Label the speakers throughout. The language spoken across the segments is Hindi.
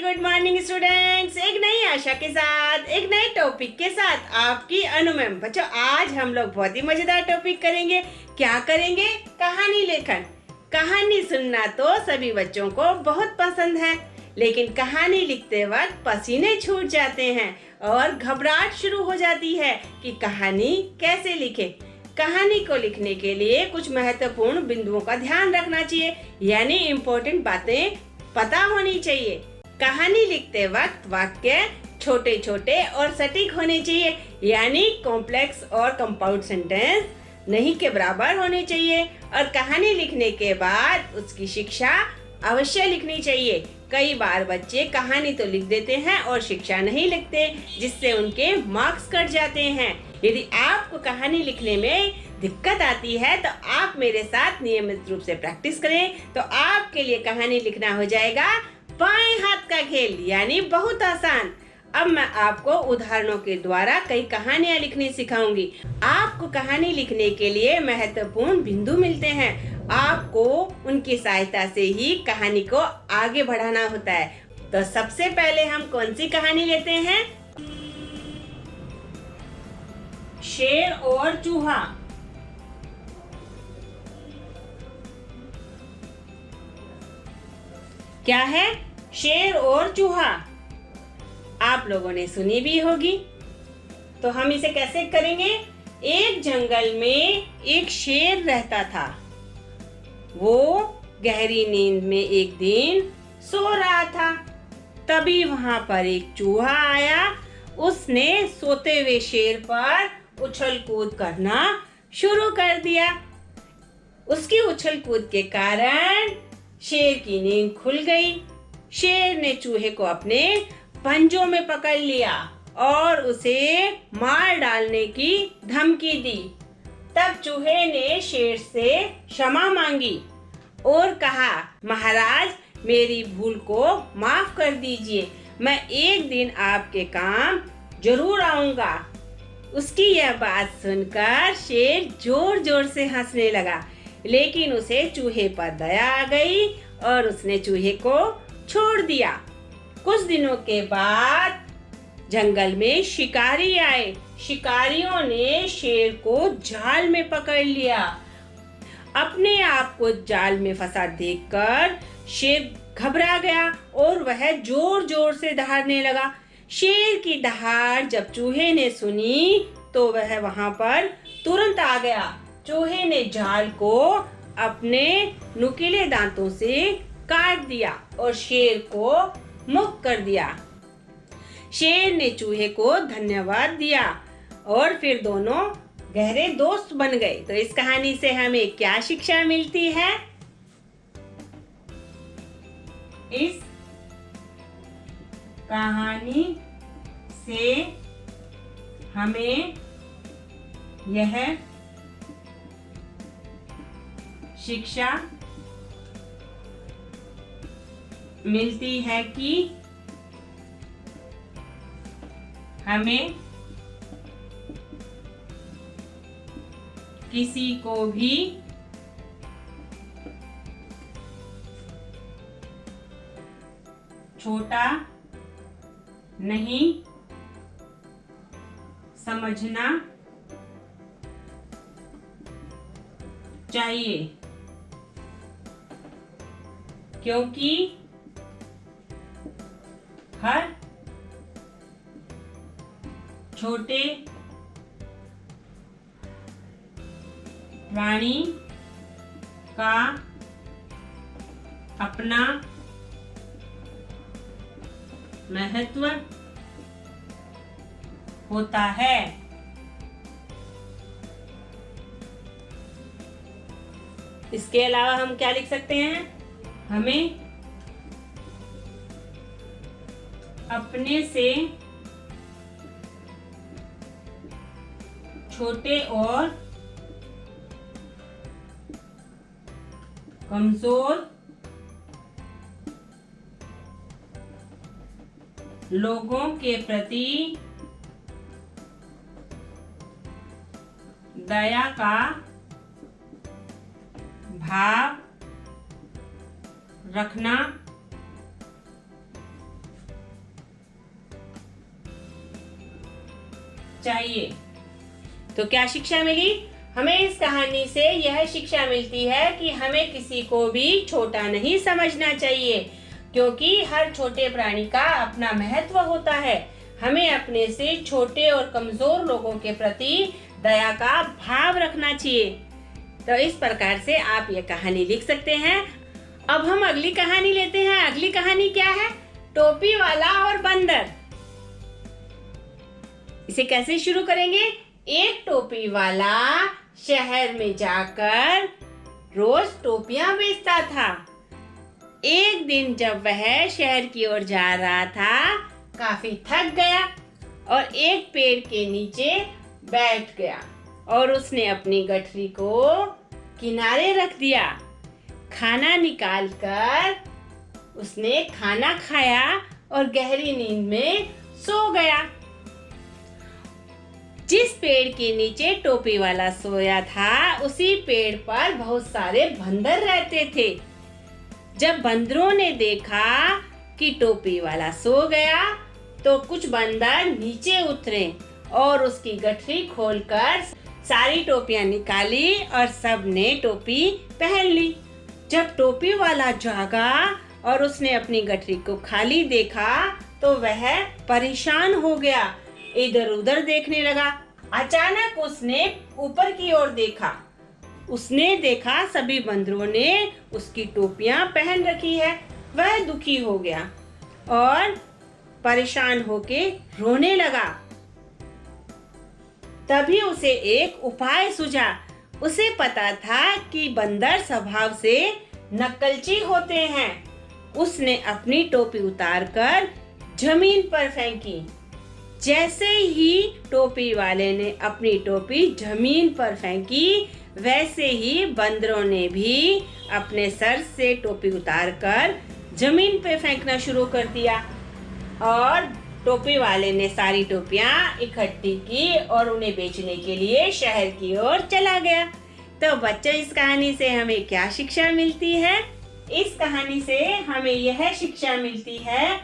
Speaker 1: Good morning students. एक नई आशा के साथ एक नए टॉपिक के साथ आपकी अनु मैम। बच्चों, आज हम लोग बहुत ही मजेदार टॉपिक करेंगे। क्या करेंगे? कहानी लेखन। कहानी सुनना तो सभी बच्चों को बहुत पसंद है, लेकिन कहानी लिखते वक्त पसीने छूट जाते हैं और घबराहट शुरू हो जाती है कि कहानी कैसे लिखें। कहानी को लिखने के लिए कुछ महत्वपूर्ण बिंदुओं का ध्यान रखना चाहिए, यानी इम्पोर्टेंट बातें पता होनी चाहिए। कहानी लिखते वक्त वाक्य छोटे छोटे और सटीक होने चाहिए, यानी कॉम्प्लेक्स और कंपाउंड सेंटेंस नहीं के बराबर होने चाहिए। और कहानी लिखने के बाद उसकी शिक्षा अवश्य लिखनी चाहिए। कई बार बच्चे कहानी तो लिख देते हैं और शिक्षा नहीं लिखते, जिससे उनके मार्क्स कट जाते हैं। यदि आपको कहानी लिखने में दिक्कत आती है तो आप मेरे साथ नियमित रूप से प्रैक्टिस करें, तो आपके लिए कहानी लिखना हो जाएगा बाएं हाथ का खेल, यानी बहुत आसान। अब मैं आपको उदाहरणों के द्वारा कई कहानियां लिखनी सिखाऊंगी। आपको कहानी लिखने के लिए महत्वपूर्ण बिंदु मिलते हैं। आपको उनकी सहायता से ही कहानी को आगे बढ़ाना होता है। तो सबसे पहले हम कौन सी कहानी लेते हैं? शेर और चूहा। क्या है? शेर और चूहा। आप लोगों ने सुनी भी होगी। तो हम इसे कैसे करेंगे? एक जंगल में एक शेर रहता था। वो गहरी नींद में एक दिन सो रहा था। तभी वहां पर एक चूहा आया। उसने सोते हुए शेर पर उछल कूद करना शुरू कर दिया। उसकी उछल कूद के कारण शेर की नींद खुल गई। शेर ने चूहे को अपने पंजों में पकड़ लिया और उसे मार डालने की धमकी दी। तब चूहे ने शेर से क्षमा मांगी और कहा, महाराज, मेरी भूल को माफ कर दीजिए। मैं एक दिन आपके काम जरूर आऊंगा। उसकी यह बात सुनकर शेर जोर जोर से हंसने लगा, लेकिन उसे चूहे पर दया आ गई और उसने चूहे को छोड़ दिया। कुछ दिनों के बाद जंगल में शिकारी आए। शिकारियों ने शेर को जाल में पकड़ लिया। अपने आप को जाल में फंसा देखकर शेर घबरा गया और वह जोर जोर से दहाड़ने लगा। शेर की दहाड़ जब चूहे ने सुनी तो वह वहां पर तुरंत आ गया। चूहे ने जाल को अपने नुकीले दांतों से काट दिया और शेर को मुक्त कर दिया। शेर ने चूहे को धन्यवाद दिया और फिर दोनों गहरे दोस्त बन गए। तो इस कहानी से हमें क्या शिक्षा मिलती है? इस कहानी से हमें यह शिक्षा मिलती है कि हमें किसी को भी छोटा नहीं समझना चाहिए, क्योंकि हर छोटे प्राणी का अपना महत्व होता है। इसके अलावा हम क्या लिख सकते हैं? हमें अपने से छोटे और कमजोर लोगों के प्रति दया का भाव रखना चाहिए। तो क्या शिक्षा मिली? हमें इस कहानी से यह शिक्षा मिलती है कि हमें किसी को भी छोटा नहीं समझना चाहिए, क्योंकि हर छोटे प्राणी का अपना महत्व होता है। हमें अपने से छोटे और कमजोर लोगों के प्रति दया का भाव रखना चाहिए। तो इस प्रकार से आप ये कहानी लिख सकते हैं। अब हम अगली कहानी लेते हैं। अगली कहानी क्या है? टोपी वाला और बंदर। इसे कैसे शुरू करेंगे? एक टोपी वाला शहर में जाकर रोज टोपियां बेचता था। एक दिन जब वह शहर की ओर जा रहा था, काफी थक गया और एक पेड़ के नीचे बैठ गया और उसने अपनी गठरी को किनारे रख दिया। खाना निकालकर उसने खाना खाया और गहरी नींद में सो गया। जिस पेड़ के नीचे टोपी वाला सोया था, उसी पेड़ पर बहुत सारे बंदर रहते थे। जब बंदरों ने देखा कि टोपी वाला सो गया, तो कुछ बंदर नीचे उतरे और उसकी गठरी खोलकर सारी टोपियां निकाली और सब ने टोपी पहन ली। जब टोपी वाला जागा और उसने अपनी गठरी को खाली देखा, तो वह परेशान हो गया, इधर उधर देखने लगा। अचानक उसने ऊपर की ओर देखा। उसने देखा सभी बंदरों ने उसकी टोपियां पहन रखी है। वह दुखी हो गया और परेशान होके रोने लगा। तभी उसे एक उपाय सूझा। उसे पता था कि बंदर स्वभाव से नकलची होते हैं। उसने अपनी टोपी उतारकर जमीन पर फेंकी। जैसे ही टोपी वाले ने अपनी टोपी जमीन पर फेंकी, वैसे ही बंदरों ने भी अपने सर से टोपी उतारकर जमीन पे फेंकना शुरू कर दिया और टोपी वाले ने सारी टोपियां इकट्ठी की और उन्हें बेचने के लिए शहर की ओर चला गया। तो बच्चों, इस कहानी से हमें क्या शिक्षा मिलती है? इस कहानी से हमें यह शिक्षा मिलती है,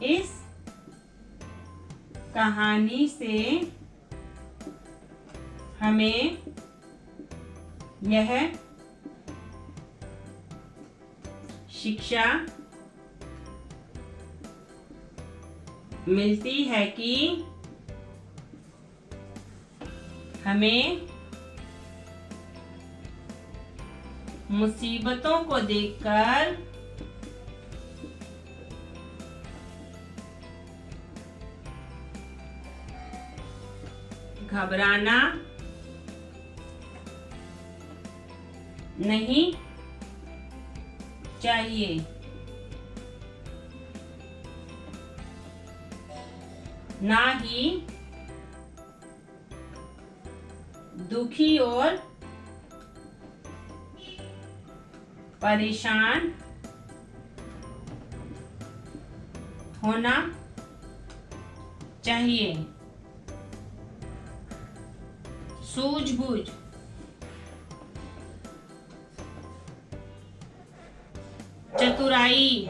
Speaker 1: इस कहानी से हमें यह शिक्षा मिलती है कि हमें मुसीबतों को देखकर घबराना नहीं चाहिए। ना ही दुखी और परेशान होना चाहिए। सूझबूझ, चतुराई,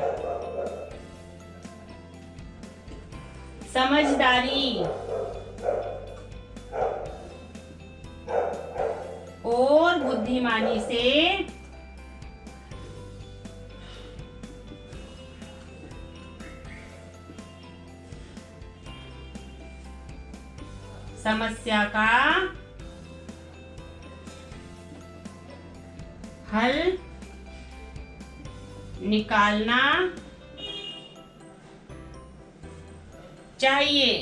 Speaker 1: समझदारी और बुद्धिमानी से समस्या का हल निकालना चाहिए।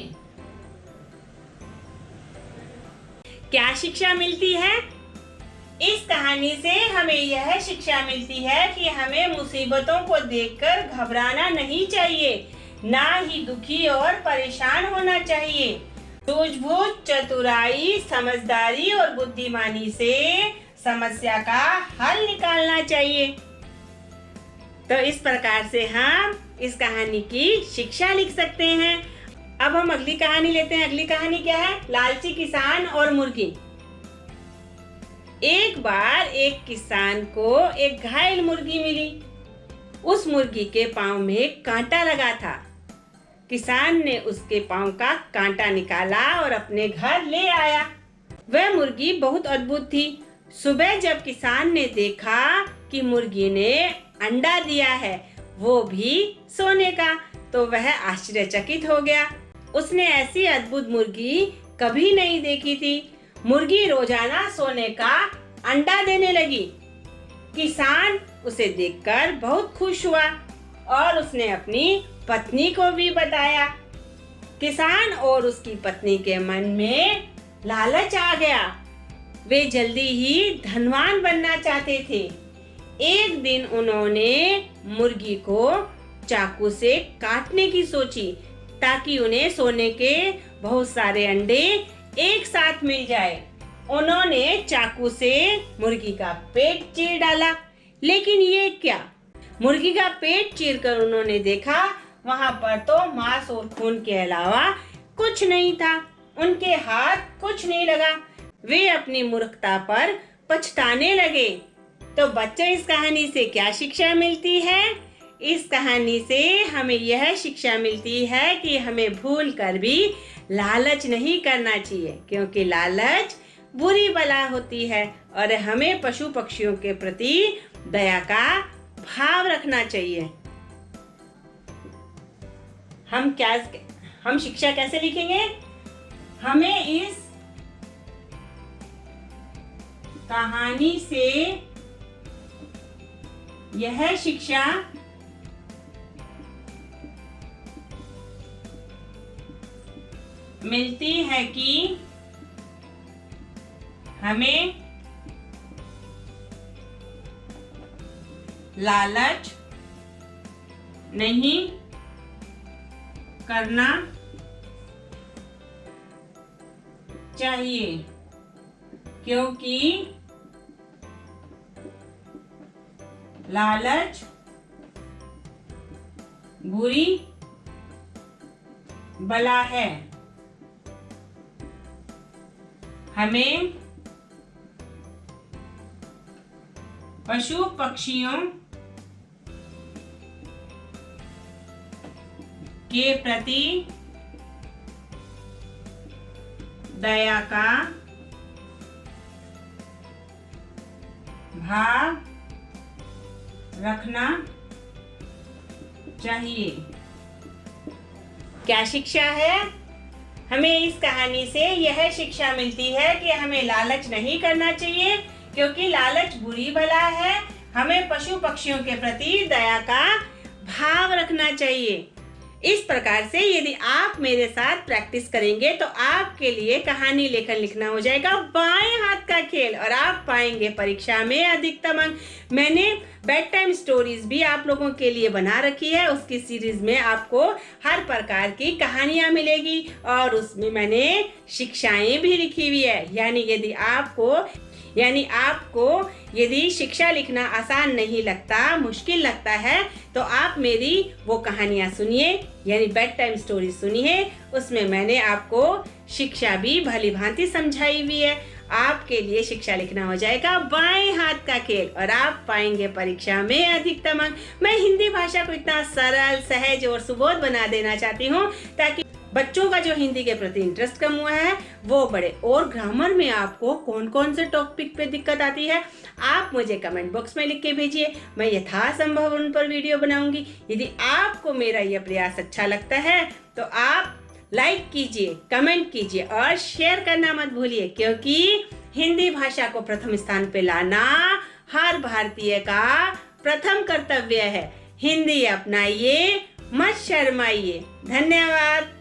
Speaker 1: क्या शिक्षा मिलती है? इस कहानी से हमें यह शिक्षा मिलती है कि हमें मुसीबतों को देखकर घबराना नहीं चाहिए, ना ही दुखी और परेशान होना चाहिए। सूझबूझ, चतुराई, समझदारी और बुद्धिमानी से समस्या का हल निकालना चाहिए। तो इस प्रकार से हम इस कहानी की शिक्षा लिख सकते हैं। अब हम अगली कहानी लेते हैं। अगली कहानी क्या है? लालची किसान और मुर्गी। एक बार एक किसान को एक घायल मुर्गी मिली। उस मुर्गी के पांव में कांटा लगा था। किसान ने उसके पांव का कांटा निकाला और अपने घर ले आया। वह मुर्गी बहुत अद्भुत थी। सुबह जब किसान ने देखा कि मुर्गी ने अंडा दिया है, वो भी सोने का, तो वह आश्चर्यचकित हो गया। उसने ऐसी अद्भुत मुर्गी कभी नहीं देखी थी। मुर्गी रोजाना सोने का अंडा देने लगी। किसान उसे देखकर बहुत खुश हुआ और उसने अपनी पत्नी को भी बताया। किसान और उसकी पत्नी के मन में लालच आ गया। वे जल्दी ही धनवान बनना चाहते थे। एक दिन उन्होंने मुर्गी को चाकू से काटने की सोची ताकि उन्हें सोने के बहुत सारे अंडे एक साथ मिल जाए। उन्होंने चाकू से मुर्गी का पेट चीर डाला, लेकिन ये क्या? मुर्गी का पेट चीरकर उन्होंने देखा वहां पर तो मांस और खून के अलावा कुछ नहीं था। उनके हाथ कुछ नहीं लगा। वे अपनी मूर्खता पर पछताने लगे। तो बच्चों, इस कहानी से क्या शिक्षा मिलती है? इस कहानी से हमें यह शिक्षा मिलती है कि हमें भूल कर भी लालच नहीं करना चाहिए, क्योंकि लालच बुरी बला होती है और हमें पशु पक्षियों के प्रति दया का भाव रखना चाहिए। हम शिक्षा कैसे लिखेंगे? हमें इस कहानी से यह शिक्षा मिलती है कि हमें लालच नहीं करना चाहिए, क्योंकि लालच बुरी बला है। हमें पशु पक्षियों के प्रति दया का भाव रखना चाहिए। क्या शिक्षा है? हमें इस कहानी से यह शिक्षा मिलती है कि हमें लालच नहीं करना चाहिए, क्योंकि लालच बुरी बला है। हमें पशु पक्षियों के प्रति दया का भाव रखना चाहिए। इस प्रकार से यदि आप मेरे साथ प्रैक्टिस करेंगे तो आपके लिए कहानी लेखन लिखना हो जाएगा बाएं हाथ का खेल और आप पाएंगे परीक्षा में अधिकतम अंक। मैंने बेड टाइम स्टोरीज भी आप लोगों के लिए बना रखी है। उसकी सीरीज में आपको हर प्रकार की कहानियां मिलेगी और उसमें मैंने शिक्षाएं भी लिखी हुई है। यानी आपको यदि शिक्षा लिखना आसान नहीं लगता, मुश्किल लगता है, तो आप मेरी वो कहानियां सुनिए, यानी बेड टाइम स्टोरी सुनिए। उसमें मैंने आपको शिक्षा भी भली भांति समझाई हुई है। आपके लिए शिक्षा लिखना हो जाएगा बाएं हाथ का खेल और आप पाएंगे परीक्षा में अधिकतम अंक। मैं हिंदी भाषा को इतना सरल, सहज और सुबोध बना देना चाहती हूँ ताकि बच्चों का जो हिंदी के प्रति इंटरेस्ट कम हुआ है वो बढ़े। और ग्रामर में आपको कौन कौन से टॉपिक पे दिक्कत आती है आप मुझे कमेंट बॉक्स में लिख के भेजिए। मैं यथासंभव उन पर वीडियो बनाऊंगी। यदि आपको मेरा यह प्रयास अच्छा लगता है तो आप लाइक कीजिए, कमेंट कीजिए और शेयर करना मत भूलिए, क्योंकि हिंदी भाषा को प्रथम स्थान पे लाना हर भारतीय का प्रथम कर्तव्य है। हिंदी अपनाइए, मत शर्माइए। धन्यवाद।